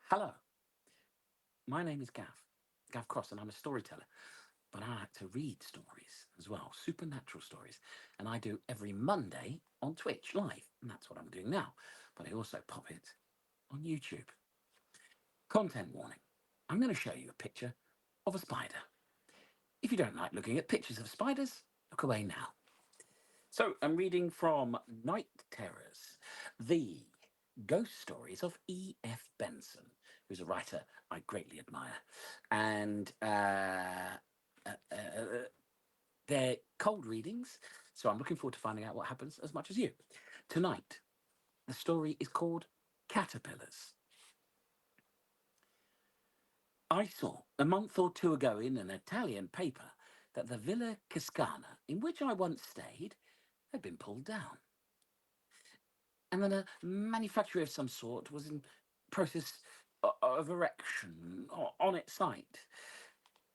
Hello, my name is Gav Cross, and I'm a storyteller. But I like to read stories as well, supernatural stories. And I do every Monday on Twitch live, and that's what I'm doing now. But I also pop it on YouTube. Content warning, I'm going to show you a picture of a spider. If you don't like looking at pictures of spiders, look away now. So I'm reading from Night Terrors, the ghost stories of E.F. Benson, who's a writer I greatly admire. And they're cold readings, so I'm looking forward to finding out what happens as much as you. Tonight, the story is called Catterpillars. I saw a month or two ago in an Italian paper that the Villa Cascana, in which I once stayed, had been pulled down, and then a manufactory of some sort was in process of erection on its site.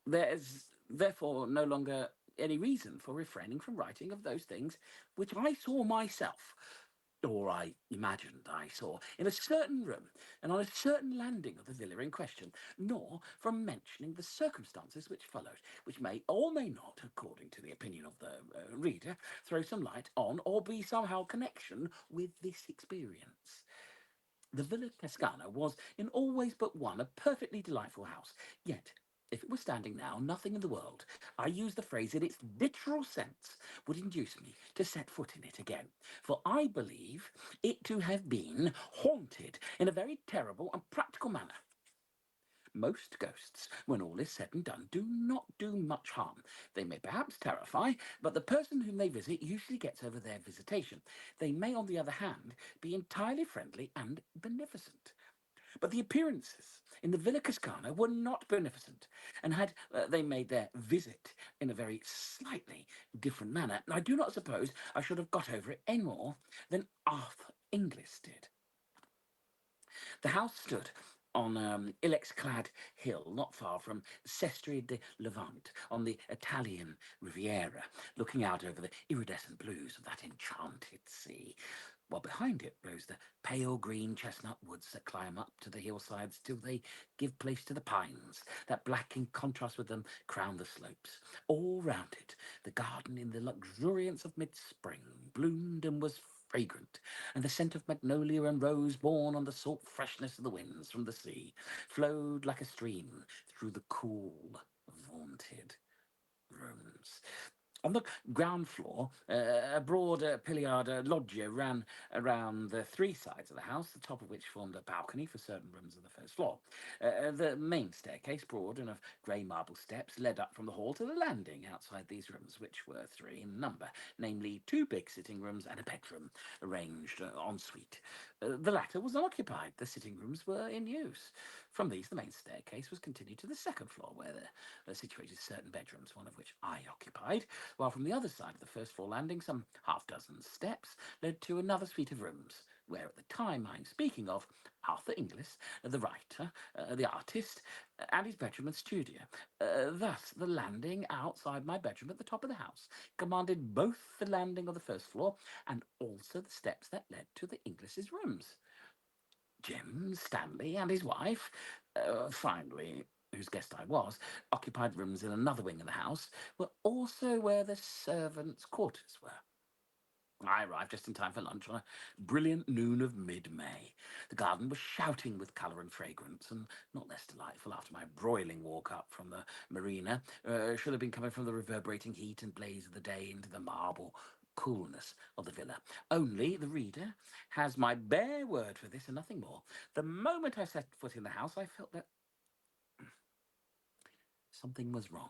There's therefore no longer any reason for refraining from writing of those things which I saw myself, or I imagined I saw, in a certain room and on a certain landing of the villa in question, nor from mentioning the circumstances which followed, which may or may not, according to the opinion of the reader, throw some light on or be somehow connection with this experience. The Villa Cascana was, in all ways but one, a perfectly delightful house. Yet, if it were standing now, nothing in the world, I use the phrase in its literal sense, would induce me to set foot in it again. For I believe it to have been haunted in a very terrible and practical manner. Most ghosts, when all is said and done, do not do much harm. They may perhaps terrify, but the person whom they visit usually gets over their visitation. They may, on the other hand, be entirely friendly and beneficent. But the appearances in the Villa Cascana were not beneficent, and had they made their visit in a very slightly different manner, I do not suppose I should have got over it any more than Arthur Inglis did. The house stood on ilex-clad hill not far from Sestri de Levante on the Italian Riviera, looking out over the iridescent blues of that enchanted sea, while behind it rose the pale green chestnut woods that climb up to the hillsides till they give place to the pines that, black in contrast with them, crown the slopes. All round it, the garden in the luxuriance of mid-spring bloomed and was fragrant, and the scent of magnolia and rose, borne on the salt freshness of the winds from the sea, flowed like a stream through the cool, vaulted rooms. On the ground floor, a broad pillared loggia ran around the three sides of the house, the top of which formed a balcony for certain rooms of the first floor. The main staircase, broad and of grey marble steps, led up from the hall to the landing outside these rooms, which were three in number, namely two big sitting rooms and a bedroom, arranged en suite. The latter was unoccupied. The sitting rooms were in use. From these, the main staircase was continued to the second floor, where there were situated certain bedrooms, one of which I occupied, while from the other side of the first floor landing, some half dozen steps led to another suite of rooms, where at the time I'm speaking of, Arthur Inglis, the writer, the artist, and his bedroom and studio. Thus, the landing outside my bedroom at the top of the house commanded both the landing of the first floor and also the steps that led to the Inglis's rooms. Jim Stanley and his wife, finally, whose guest I was, occupied rooms in another wing of the house, were also where the servants' quarters were. I arrived just in time for lunch on a brilliant noon of mid-May. The garden was shouting with colour and fragrance, and not less delightful after my broiling walk up from the marina should have been coming from the reverberating heat and blaze of the day into the marble coolness of the villa. Only the reader has my bare word for this and nothing more. The moment I set foot in the house, I felt that something was wrong.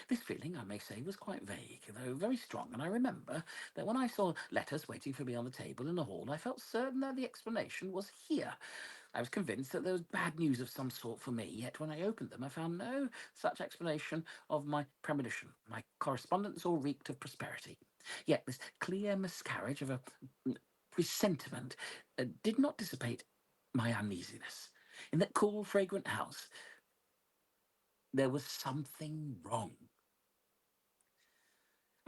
This feeling, I may say, was quite vague, though very strong, and I remember that when I saw letters waiting for me on the table in the hall, I felt certain that the explanation was here. I was convinced that there was bad news of some sort for me, yet when I opened them, I found no such explanation of my premonition. My correspondence all reeked of prosperity. Yet this clear miscarriage of a presentiment did not dissipate my uneasiness. In that cool, fragrant house, there was something wrong.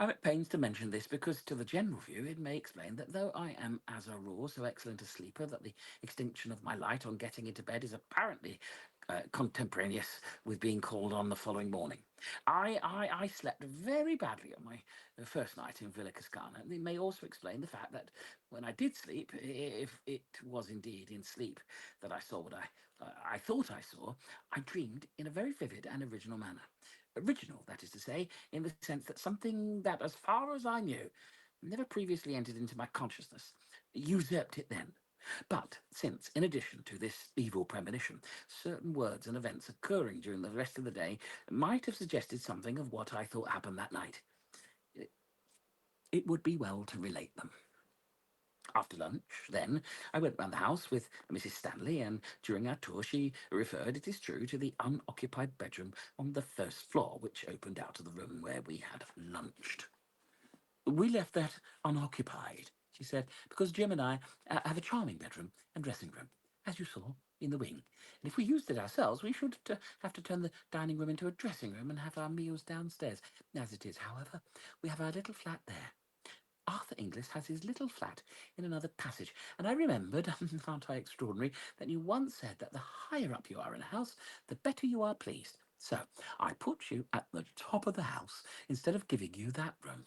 I'm at pains to mention this because, to the general view, it may explain that though I am, as a rule, so excellent a sleeper that the extinction of my light on getting into bed is apparently contemporaneous with being called on the following morning. I slept very badly on my first night in Villa Cascana. It may also explain the fact that when I did sleep, if it was indeed in sleep that I saw what I thought I saw, I dreamed in a very vivid and original manner. Original, that is to say, in the sense that something that, as far as I knew, never previously entered into my consciousness, usurped it then. But since, in addition to this evil premonition, certain words and events occurring during the rest of the day might have suggested something of what I thought happened that night, it would be well to relate them. After lunch, then, I went round the house with Mrs. Stanley, and during our tour she referred, it is true, to the unoccupied bedroom on the first floor, which opened out of the room where we had lunched. We left that unoccupied, she said, because Jim and I have a charming bedroom and dressing room, as you saw, in the wing. And if we used it ourselves, we should have to turn the dining room into a dressing room and have our meals downstairs. As it is, however, we have our little flat there. Arthur Inglis has his little flat in another passage, and I remembered, aren't I extraordinary, that you once said that the higher up you are in a house, the better you are pleased. So I put you at the top of the house instead of giving you that room.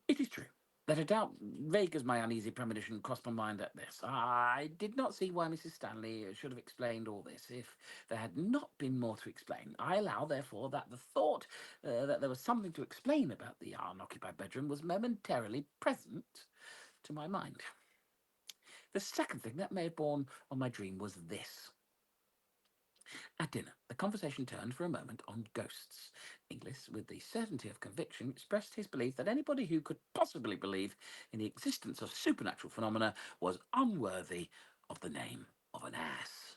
It is true that a doubt, vague as my uneasy premonition, crossed my mind at this. I did not see why Mrs. Stanley should have explained all this if there had not been more to explain. I allow, therefore, that the thought that there was something to explain about the unoccupied bedroom was momentarily present to my mind. The second thing that may have borne on my dream was this. At dinner, the conversation turned for a moment on ghosts. Inglis, with the certainty of conviction, expressed his belief that anybody who could possibly believe in the existence of supernatural phenomena was unworthy of the name of an ass.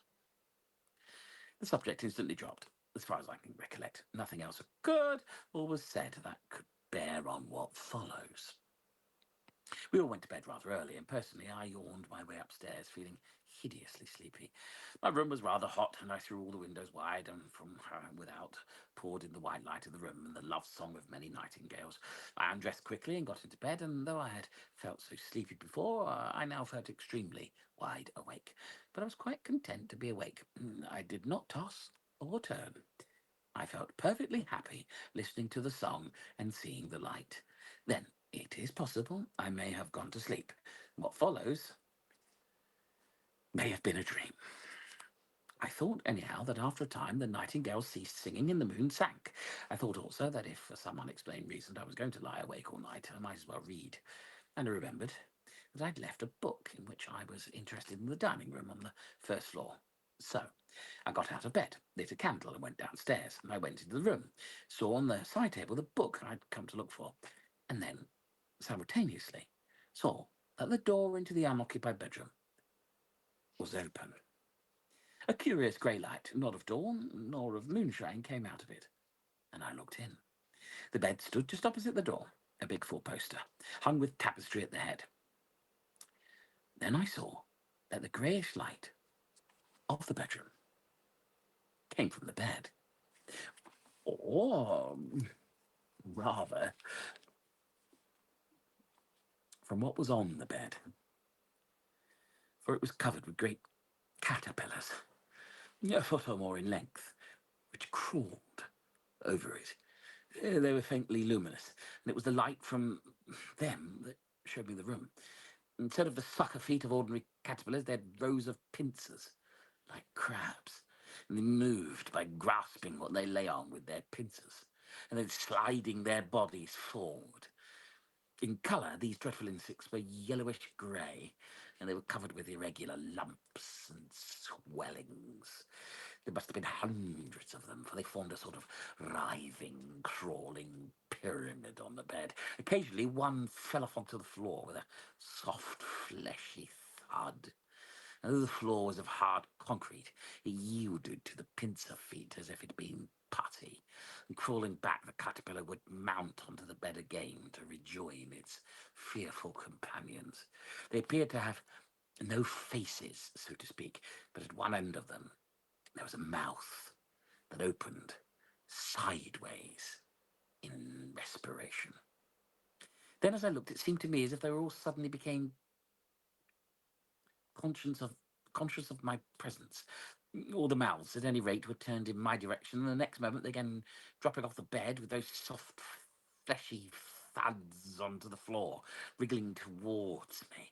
The subject instantly dropped. As far as I can recollect, nothing else occurred or was said that could bear on what follows. We all went to bed rather early, and personally I yawned my way upstairs, feeling hideously sleepy. My room was rather hot, and I threw all the windows wide, and from without poured in the white light of the room and the love song of many nightingales. I undressed quickly and got into bed, and though I had felt so sleepy before, I now felt extremely wide awake. But I was quite content to be awake. I did not toss or turn. I felt perfectly happy listening to the song and seeing the light. Then, it is possible I may have gone to sleep. What follows may have been a dream. I thought, anyhow, that after a time the nightingale ceased singing and the moon sank. I thought also that if for some unexplained reason I was going to lie awake all night, I might as well read. And I remembered that I'd left a book in which I was interested in the dining room on the first floor. So I got out of bed, lit a candle, and went downstairs. And I went into the room, saw on the side table the book I'd come to look for, and then, simultaneously, saw that the door into the unoccupied bedroom was open. A curious grey light, not of dawn nor of moonshine, came out of it, and I looked in. The bed stood just opposite the door, a big four-poster, hung with tapestry at the head. Then I saw that the greyish light of the bedroom came from the bed, or rather from what was on the bed, for it was covered with great caterpillars, a foot or more in length, which crawled over it. They were faintly luminous, and it was the light from them that showed me the room. Instead of the sucker feet of ordinary caterpillars, they had rows of pincers, like crabs, and they moved by grasping what they lay on with their pincers, and then sliding their bodies forward. In colour, these dreadful insects were yellowish grey, and they were covered with irregular lumps and swellings. There must have been hundreds of them, for they formed a sort of writhing, crawling pyramid on the bed. Occasionally one fell off onto the floor with a soft, fleshy thud. And though the floor was of hard concrete, it yielded to the pincer feet as if it had been putty. And crawling back, the caterpillar would mount onto the bed again to rejoin its fearful companions. They appeared to have no faces, so to speak, but at one end of them there was a mouth that opened sideways in respiration. Then, as I looked, it seemed to me as if they were all suddenly became conscious of conscious of my presence. All the mouths, at any rate, were turned in my direction, and the next moment they began dropping off the bed with those soft, fleshy thuds onto the floor, wriggling towards me.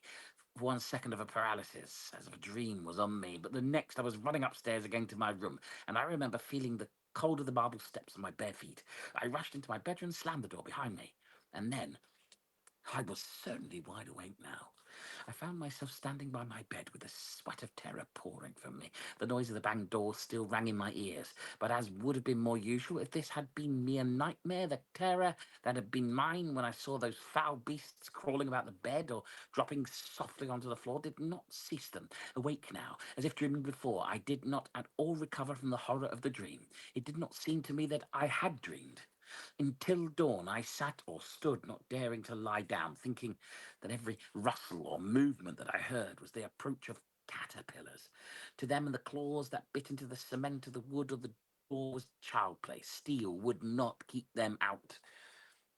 For 1 second of a paralysis, as if a dream was on me, but the next I was running upstairs again to my room, and I remember feeling the cold of the marble steps on my bare feet. I rushed into my bedroom, slammed the door behind me, and then I was certainly wide awake now. I found myself standing by my bed with the sweat of terror pouring from me. The noise of the banged door still rang in my ears, but as would have been more usual if this had been mere nightmare, the terror that had been mine when I saw those foul beasts crawling about the bed or dropping softly onto the floor did not cease them. Awake now, as if dreaming before, I did not at all recover from the horror of the dream. It did not seem to me that I had dreamed. Until dawn, I sat or stood, not daring to lie down, thinking that every rustle or movement that I heard was the approach of caterpillars. To them, the claws that bit into the cement of the wood or the door was child play. Steel would not keep them out.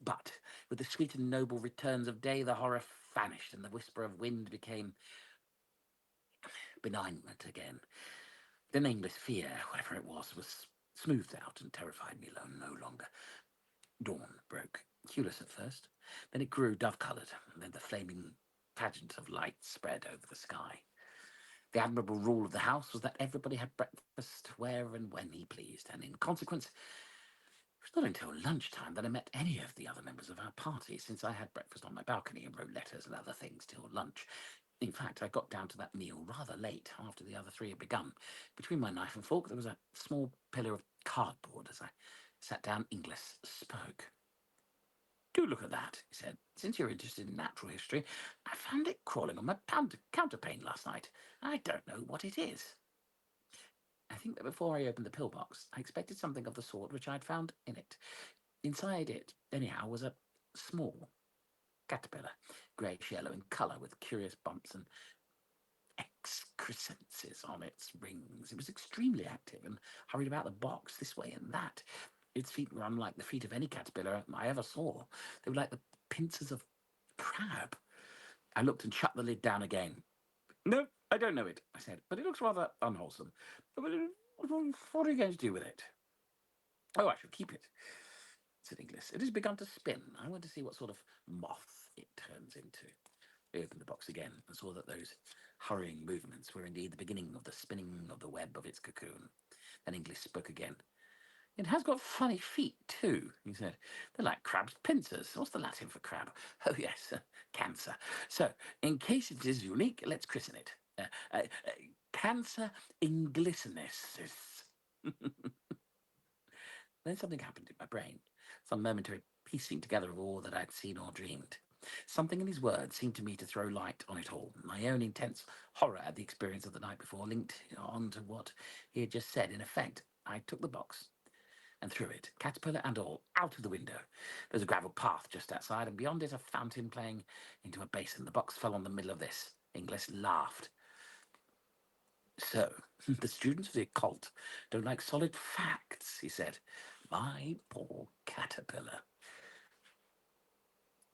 But with the sweet and noble returns of day, the horror vanished, and the whisper of wind became benignant again. The nameless fear, whatever it was smoothed out and terrified me no longer. Dawn broke, hueless at first. Then it grew dove-coloured, and then the flaming pageant of light spread over the sky. The admirable rule of the house was that everybody had breakfast where and when he pleased, and in consequence, it was not until lunchtime that I met any of the other members of our party, since I had breakfast on my balcony and wrote letters and other things till lunch. In fact, I got down to that meal rather late, after the other three had begun. Between my knife and fork, there was a small pillar of cardboard. As I sat down, Inglis spoke. "Do look at that," he said. "Since you're interested in natural history, I found it crawling on my counterpane last night. I don't know what it is." I think that before I opened the pillbox, I expected something of the sort which I'd found in it. Inside it, anyhow, was a small caterpillar, greyish-yellow in colour, with curious bumps and excrescences on its rings. It was extremely active and hurried about the box this way and that. Its feet were unlike the feet of any caterpillar I ever saw. They were like the pincers of crab. I looked and shut the lid down again. "No, I don't know it," I said, "but it looks rather unwholesome. What are you going to do with it?" "Oh, I shall keep it," said Inglis. "It has begun to spin. I want to see what sort of moth it turns into." I opened the box again and saw that those hurrying movements were indeed the beginning of the spinning of the web of its cocoon. Then Inglis spoke again. "It has got funny feet, too," he said. "They're like crab's pincers. What's the Latin for crab? Oh, yes, cancer. So, in case it is unique, let's christen it. Cancer inglissinesis." Then something happened in my brain, some momentary piecing together of all that I'd seen or dreamed. Something in his words seemed to me to throw light on it all. My own intense horror at the experience of the night before linked on to what he had just said. In effect, I took the box and threw it, caterpillar and all, out of the window. There's a gravel path just outside, and beyond it a fountain playing into a basin. The box fell on the middle of this. Inglis laughed. "So, the students of the occult don't like solid facts," he said. "My poor caterpillar."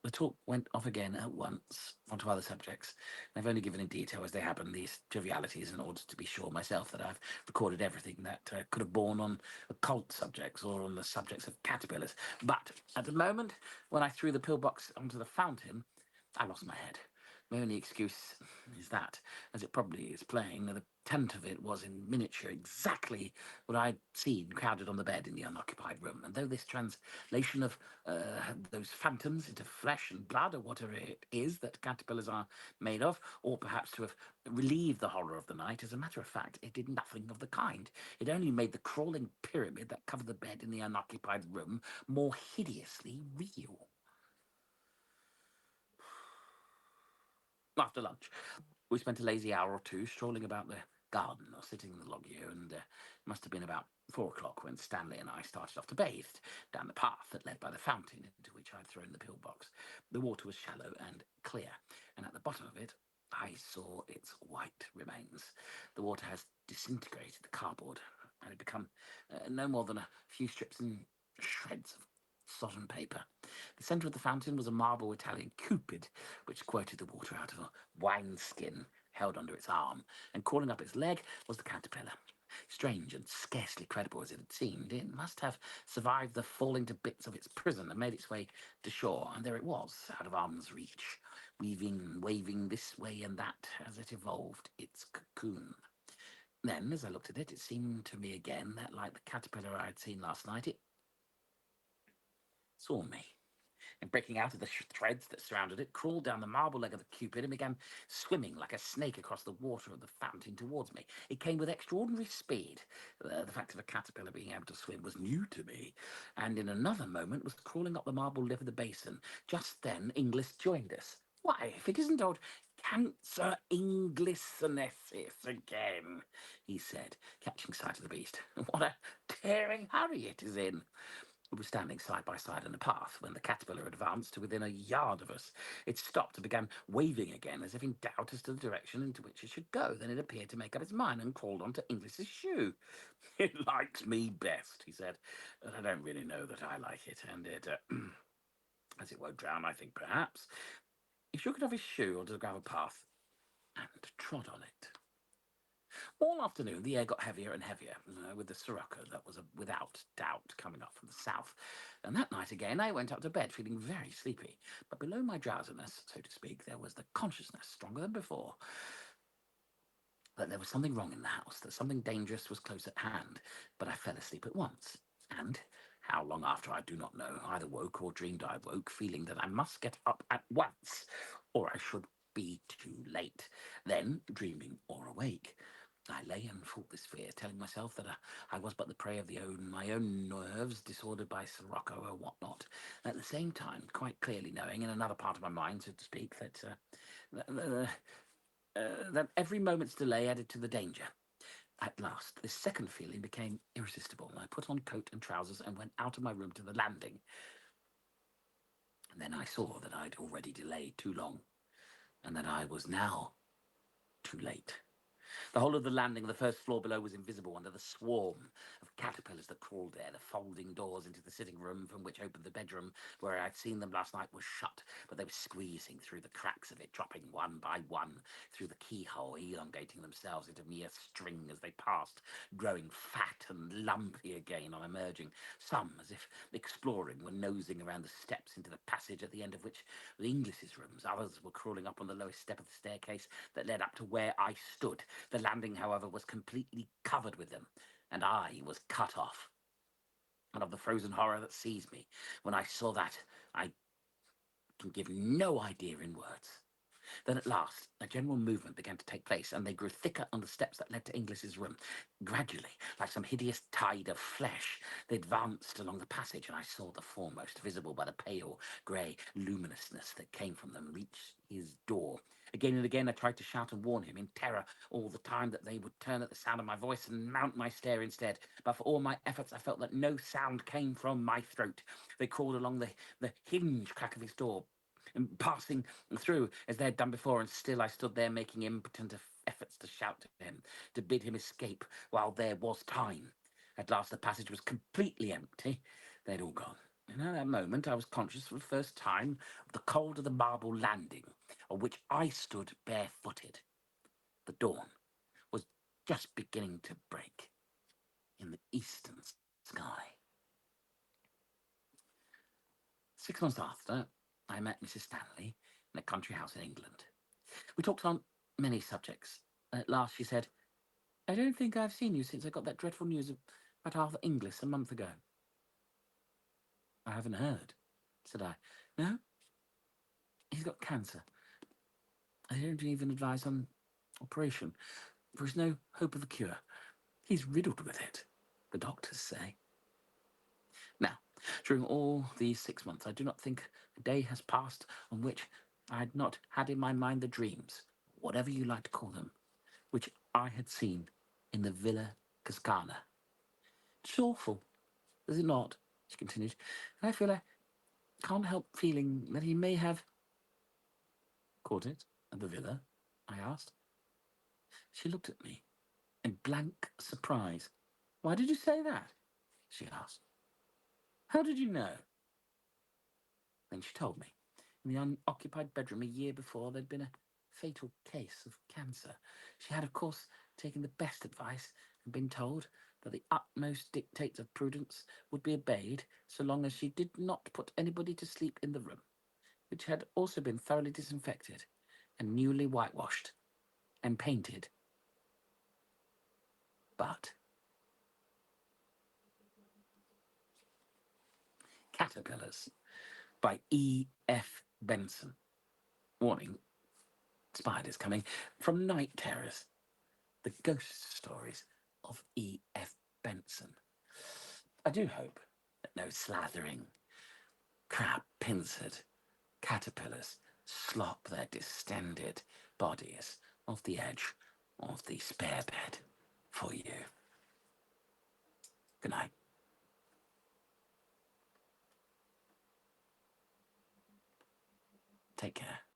The talk went off again at once onto other subjects. I've only given in detail as they happen these trivialities in order to be sure myself that I've recorded everything that could have borne on occult subjects or on the subjects of caterpillars. But at the moment, when I threw the pillbox onto the fountain, I lost my head. My only excuse is that, as it probably is plain, the tent of it was in miniature exactly what I'd seen crowded on the bed in the unoccupied room. And though this translation of those phantoms into flesh and blood, or whatever it is that caterpillars are made of, or perhaps to have relieved the horror of the night, as a matter of fact, it did nothing of the kind. It only made the crawling pyramid that covered the bed in the unoccupied room more hideously real. After lunch, we spent a lazy hour or two strolling about the garden or sitting in the loggia, and it must have been about 4 o'clock when Stanley and I started off to bathe down the path that led by the fountain into which I'd thrown the pillbox. The water was shallow and clear, and at the bottom of it I saw its white remains. The water has disintegrated the cardboard and had become no more than a few strips and shreds of sodden paper. The centre of the fountain was a marble Italian Cupid, which squirted the water out of a wineskin held under its arm, and crawling up its leg was the caterpillar. Strange and scarcely credible as it had seemed, it must have survived the falling to bits of its prison and made its way to shore, and there it was, out of arm's reach, waving this way and that as it evolved its cocoon. Then, as I looked at it, it seemed to me again that, like the caterpillar I had seen last night, it saw me, and breaking out of the threads that surrounded it, crawled down the marble leg of the Cupid and began swimming like a snake across the water of the fountain towards me. It came with extraordinary speed. The fact of a caterpillar being able to swim was new to me, and in another moment was crawling up the marble lip of the basin. Just then, Inglis joined us. Why, if it isn't old Cancer Inglisinensis again, he said, catching sight of the beast. What a tearing hurry it is in. We were standing side by side in a path when the caterpillar advanced to within a yard of us. It stopped and began waving again, as if in doubt as to the direction into which it should go. Then it appeared to make up its mind and crawled onto Inglis's shoe. It likes me best, he said, but I don't really know that I like it, and it, as it won't drown, I think perhaps. He shook it off his shoe onto the gravel path and trod on it. All afternoon, the air got heavier and heavier, with the sirocco that was without doubt coming up from the south. And that night again, I went up to bed feeling very sleepy. But below my drowsiness, so to speak, there was the consciousness, stronger than before, that there was something wrong in the house, that something dangerous was close at hand. But I fell asleep at once. And how long after I do not know, either woke or dreamed I woke, feeling that I must get up at once, or I should be too late. Then, dreaming or awake, I lay and fought this fear, telling myself that I was but the prey of my own nerves, disordered by sirocco or whatnot. At the same time, quite clearly knowing, in another part of my mind, so to speak, that every moment's delay added to the danger. At last, this second feeling became irresistible, and I put on coat and trousers and went out of my room to the landing. And then I saw that I'd already delayed too long, and that I was now too late. The whole of the landing of the first floor below was invisible under the swarm of caterpillars that crawled there. The folding doors into the sitting room from which opened the bedroom where I'd seen them last night were shut, but they were squeezing through the cracks of it, dropping one by one through the keyhole, elongating themselves into mere string as they passed, growing fat and lumpy again on emerging. Some, as if exploring, were nosing around the steps into the passage at the end of which were the Inglis's rooms. Others were crawling up on the lowest step of the staircase that led up to where I stood. The landing, however, was completely covered with them, and I was cut off. And of the frozen horror that seized me when I saw that, I can give no idea in words. Then at last, a general movement began to take place, and they grew thicker on the steps that led to Inglis's room. Gradually, like some hideous tide of flesh, they advanced along the passage, and I saw the foremost, visible by the pale grey luminousness that came from them, reach his door. Again and again I tried to shout and warn him, in terror all the time that they would turn at the sound of my voice and mount my stair instead. But for all my efforts, I felt that no sound came from my throat. They crawled along the hinge crack of his door, and passing through as they had done before, and still I stood there making impotent efforts to shout to him, to bid him escape while there was time. At last the passage was completely empty. They'd all gone. And at that moment I was conscious for the first time of the cold of the marble landing on which I stood barefooted. The dawn was just beginning to break in the eastern sky. 6 months after, I met Mrs. Stanley in a country house in England. We talked on many subjects. At last she said, I don't think I've seen you since I got that dreadful news about Arthur Inglis a month ago. I haven't heard, said I. No? He's got cancer. They don't even advise on operation. There is no hope of a cure. He's riddled with it, the doctors say. Now, during all these 6 months, I do not think a day has passed on which I had not had in my mind the dreams, whatever you like to call them, which I had seen in the Villa Cascana. It's awful, is it not? She continued. And I feel I can't help feeling that he may have caught it at the villa, I asked. She looked at me in blank surprise. Why did you say that? She asked. How did you know? Then she told me, in the unoccupied bedroom a year before, there'd been a fatal case of cancer. She had, of course, taken the best advice and been told that the utmost dictates of prudence would be obeyed so long as she did not put anybody to sleep in the room, which had also been thoroughly disinfected and newly whitewashed and painted. But Catterpillars by E.F. Benson. Warning, spiders coming. From Night Terrors, the ghost stories of E.F. Benson. I do hope that no slathering, crab-pincered caterpillars slop their distended bodies off the edge of the spare bed for you. Good night. Take care.